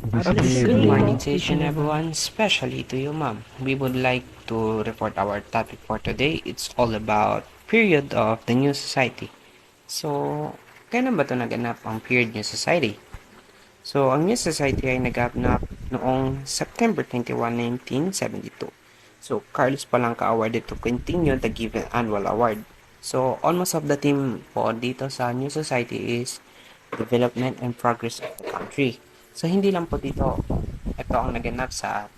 Good morning session everyone, especially to you ma'am. We would like to report our topic for today. It's all about period of the New Society. So, kailan ba ito naganap ang period New Society? So, ang New Society ay naganap noong September 21, 1972. So, Carlos Palanca awarded to continue the given annual award. So, almost of the theme po dito sa New Society is development and progress of the country. So, hindi lang po dito, ito ang naganap sa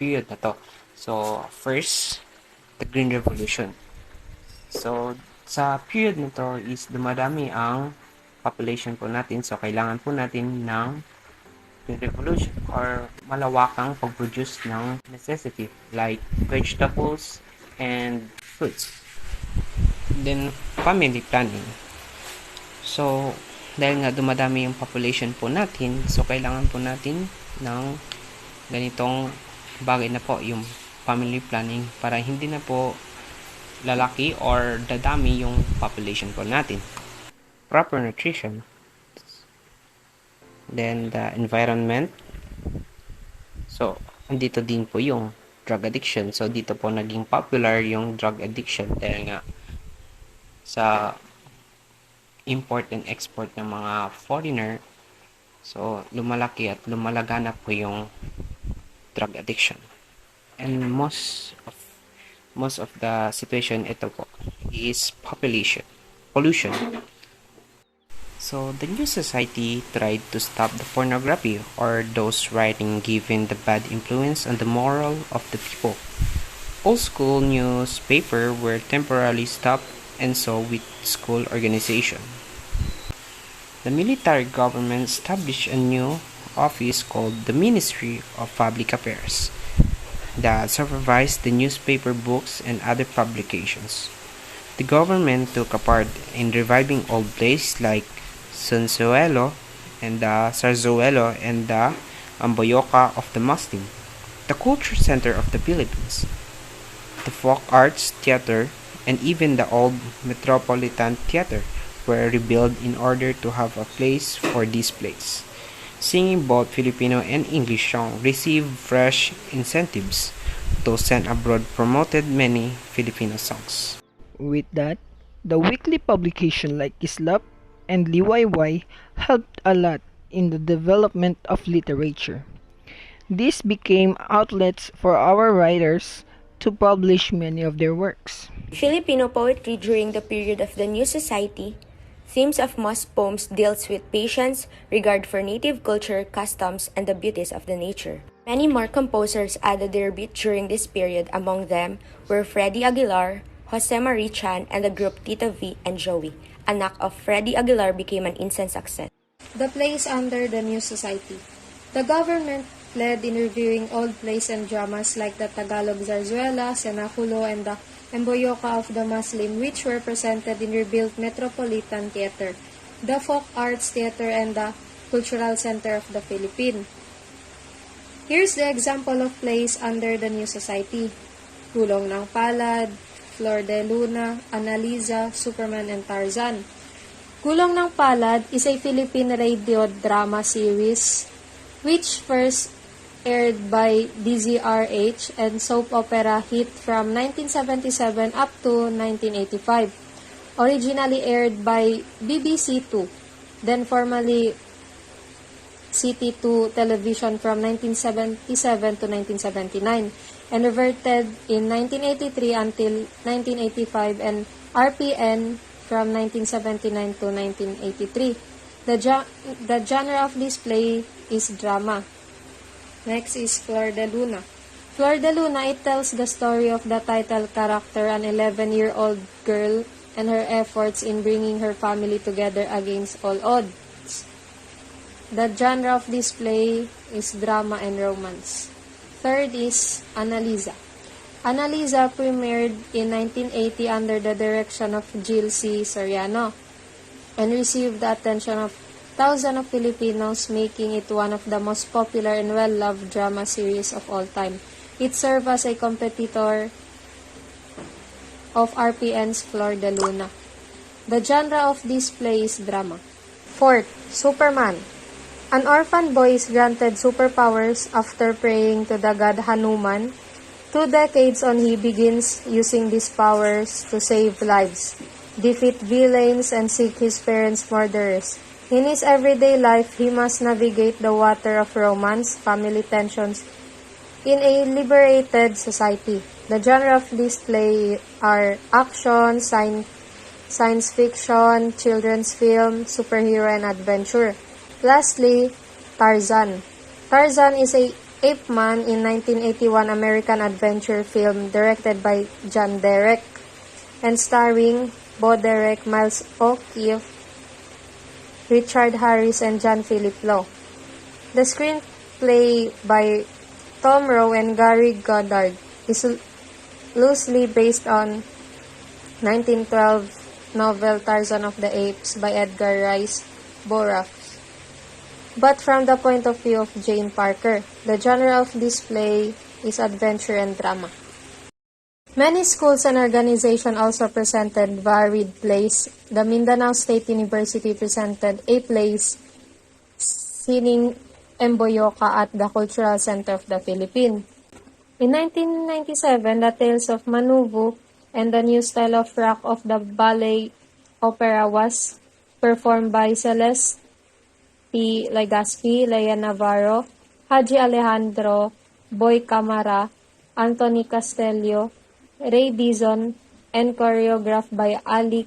period na to. So, first, the Green Revolution. So, sa period na to is dumadami ang population po natin. So, kailangan po natin ng Green Revolution or malawakang pag-produce ng necessity like vegetables and fruits. Then, family planning. So, dahil nga dumadami yung population po natin, so kailangan po natin ng ganitong bagay na po, yung family planning, para hindi na po lalaki or dadami yung population po natin. Proper nutrition. Then, the environment. So, andito din po yung drug addiction. So, dito po naging popular yung drug addiction dahil nga sa import and export ng mga foreigner. So, lumalaki at lumalaganap po yung drug addiction. And most of the situation ito po is pollution. So, the new society tried to stop the pornography or those writing given the bad influence on the moral of the people. All school newspaper were temporarily stopped and so with school organization. The military government established a new office called the Ministry of Public Affairs that supervised the newspaper books and other publications. The government took a part in reviving old plays like Sonsuelo and the Sarzuelo and the Amboyoca of the Muslim, the culture center of the Philippines, the folk arts theater, and even the old Metropolitan Theater were rebuilt in order to have a place for these plays. Singing both Filipino and English songs received fresh incentives. Those sent abroad promoted many Filipino songs. With that, the weekly publication like Kislap and Liwayway helped a lot in the development of literature. These became outlets for our writers to publish many of their works. Filipino poetry during the period of the New Society, themes of most poems deals with patience, regard for native culture, customs, and the beauties of the nature. Many more composers added their beat during this period. Among them were Freddie Aguilar, Jose Marichan, and the group Tito V and Joey. Anak of Freddie Aguilar became an instant success. The plays under the New Society. The government led in reviewing old plays and dramas like the Tagalog Zarzuela, Senaculo, and the Emboyoca of the Muslim, which were presented in rebuilt Metropolitan Theater, the Folk Arts Theater, and the Cultural Center of the Philippines. Here's the example of plays under the New Society: Gulong ng Palad, Flor de Luna, Annalisa, Superman, and Tarzan. Gulong ng Palad is a Philippine radio drama series which first aired by DZRH and soap opera hit from 1977 up to 1985. Originally aired by BBC2, then formerly CT2 television from 1977 to 1979, and reverted in 1983 until 1985 and RPN from 1979 to 1983. The genre of this play is drama. Next is Flor de Luna. Flor de Luna, it tells the story of the title character, an 11-year-old girl, and her efforts in bringing her family together against all odds. The genre of this play is drama and romance. Third is Annalisa. Annalisa premiered in 1980 under the direction of Jill C. Soriano and received the attention of thousands of Filipinos, making it one of the most popular and well-loved drama series of all time. It served as a competitor of RPN's Flor de Luna. The genre of this play is drama. Fourth, Superman. An orphan boy is granted superpowers after praying to the god Hanuman. 2 decades on, he begins using these powers to save lives, defeat villains, and seek his parents' murderers. In his everyday life, he must navigate the water of romance, family tensions, in a liberated society. The genre of this play are action, science fiction, children's film, superhero, and adventure. Lastly, Tarzan. Tarzan is a Ape Man in 1981 American adventure film directed by John Derek and starring Bo Derek, Miles O'Keefe, Richard Harris, and John Philip Law. The screenplay by Tom Rowe and Gary Goddard is loosely based on 1912 novel Tarzan of the Apes by Edgar Rice Burroughs, but from the point of view of Jane Parker. The genre of this play is adventure and drama. Many schools and organizations also presented varied plays. The Mindanao State University presented a plays, Sining Emboyoka at the Cultural Center of the Philippines. In 1997, The Tales of Manuvu and the New Style of Rock of the Ballet Opera was performed by Celeste P. Legaspi, Lea Navarro, Haji Alejandro, Boy Camara, Anthony Castelio, Ray Dizon, and choreographed by Ali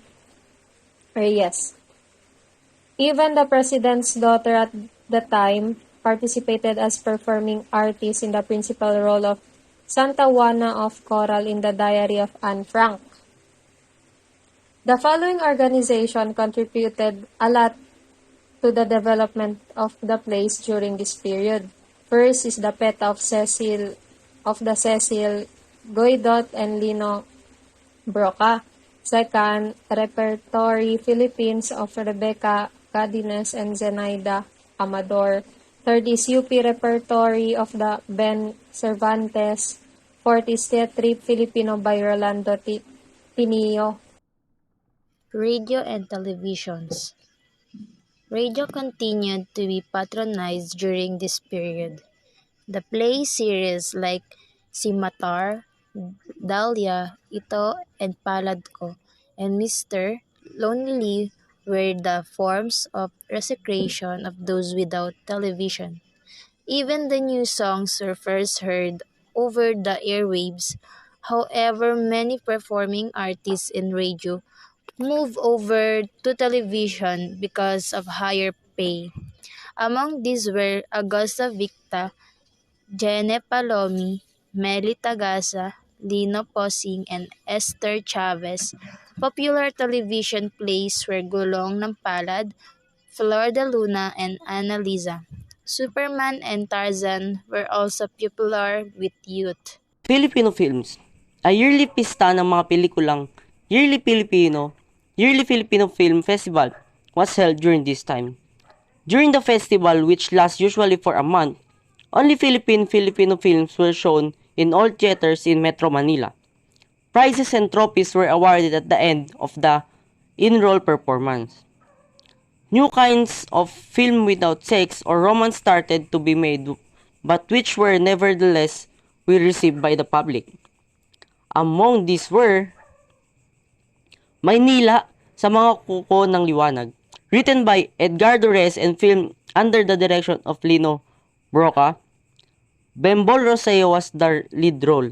Reyes. Even the president's daughter at the time participated as performing artist in the principal role of Santa Juana of Coral in the Diary of Anne Frank. The following organization contributed a lot to the development of the plays during this period. First is the PETA of Cecil, Goydot and Lino Broca. Second, Repertory Philippines of Rebecca Cadines and Zenaida Amador. Third is UP Repertory of the Ben Cervantes. Fourth is Teatri Filipino by Rolando Tinio. Radio and televisions. Radio continued to be patronized during this period. The play series like Simatar, Dahlia, Ito and Palad Ko, and Mr. Lonely were the forms of recreation of those without television. Even the new songs were first heard over the airwaves. However, many performing artists in radio moved over to television because of higher pay. Among these were Augusta Victa, Jene Palomi, Meli Tagasa, Lino Posing, and Esther Chavez. Popular television plays were Gulong ng Palad, Flor de Luna, and Annalisa. Superman and Tarzan were also popular with youth. Filipino Films, a yearly pista ng mga pelikulang Yearly Filipino Film Festival was held during this time. During the festival, which lasts usually for a month, only Filipino films were shown in all theaters in Metro Manila. Prizes and trophies were awarded at the end of the in-roll performance. New kinds of film without sex or romance started to be made, but which were nevertheless well received by the public. Among these were Maynila sa mga kuko ng liwanag, written by Edgardo Reyes and filmed under the direction of Lino Broca. Bembol Roseo was the lead role.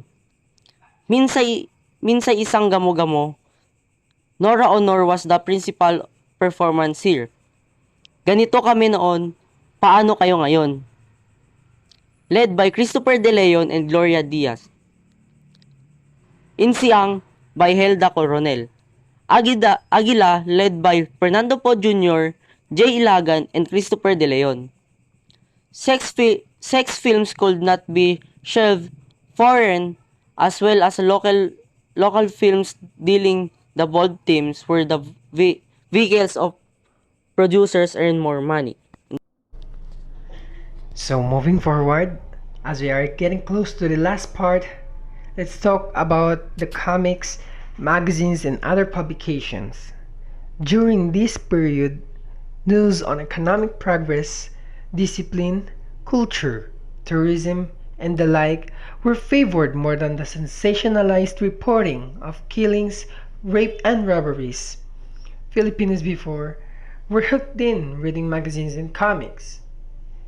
Minsay Isang Gamo-Gamo, Nora Honor was the principal performance here. Ganito Kami Noon, Paano Kayo Ngayon? Led by Christopher De Leon and Gloria Diaz. Insiang by Helda Coronel. Agila led by Fernando Po Jr., Jay Ilagan, and Christopher De Leon. Sex films could not be shelved. Foreign as well as local films dealing the bold themes were the vehicles of producers earn more money. So moving forward, as we are getting close to the last part, let's talk about the comics, magazines, and other publications. During this period, news on economic progress, discipline, culture, tourism, and the like were favored more than the sensationalized reporting of killings, rape, and robberies. Filipinos before were hooked in reading magazines and comics.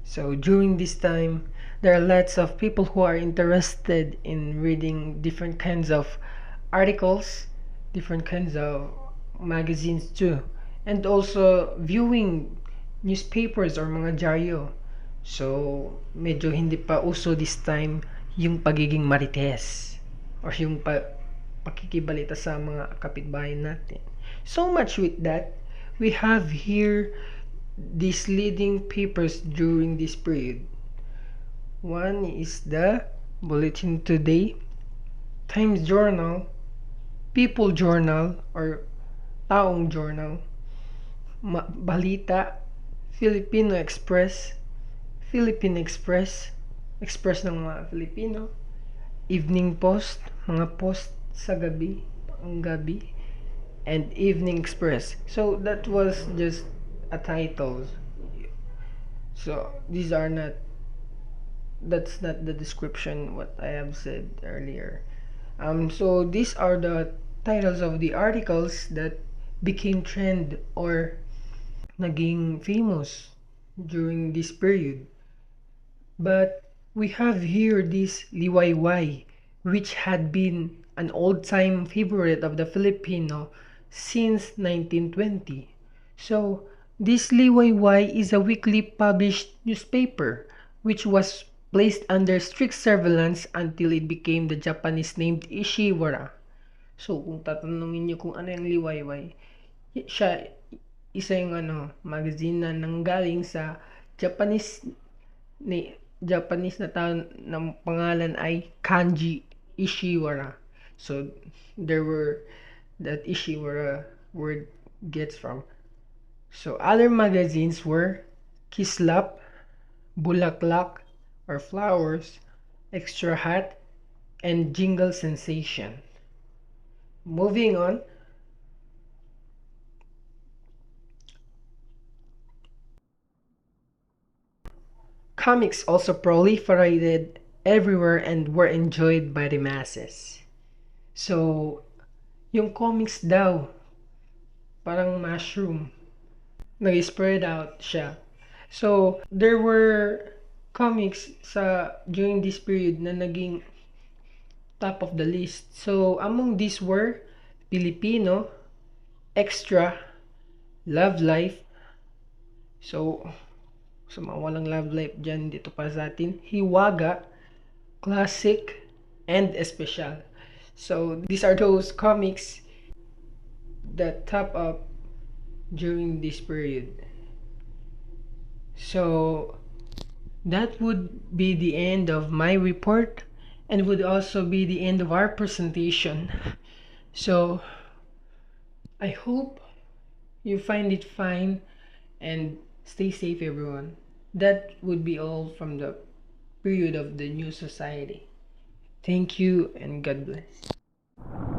So during this time, there are lots of people who are interested in reading different kinds of articles, different kinds of magazines too, and also viewing newspapers or mga dyaryo. So, medyo hindi pa uso this time yung pagiging marites or yung pakikibalita sa mga kapitbahay natin. So much with that, we have here these leading papers during this period. One is the Bulletin Today, Times Journal, People Journal or Taong Journal, Balita, Filipino Express, Philippine Express, Express ng mga Filipino, Evening Post, mga post sa gabi, ang gabi, and Evening Express. So that was just a title. So these are not, that's not the description what I have said earlier. So these are the titles of the articles that became trend or naging famous during this period. But we have here this liwayway, which had been an old-time favorite of the Filipino since 1920. So, this liwayway is a weekly published newspaper, which was placed under strict surveillance until it became the Japanese named Ishiwara. So, kung tatanungin niyo kung ano yung liwayway, siya isa yung magazine na nanggaling sa Japanese na tao na pangalan ay Kanji Ishiwara. So there were that Ishiwara word gets from. So other magazines were Kislap, Bulaklak or Flowers, Extra Hot, and Jingle Sensation. Moving on, comics also proliferated everywhere and were enjoyed by the masses. So, yung comics daw, parang mushroom, nag-spread out siya. So, there were comics during this period na naging top of the list. So, among these were Filipino, Extra, Love Life. So mga walang love life dyan, dito pa sa atin, Hiwaga, Classic, and Especial. So these are those comics that top up during this period. So that would be the end of my report and would also be the end of our presentation. So I hope you find it fine and stay safe, everyone. That would be all from the period of the new society. Thank you and God bless.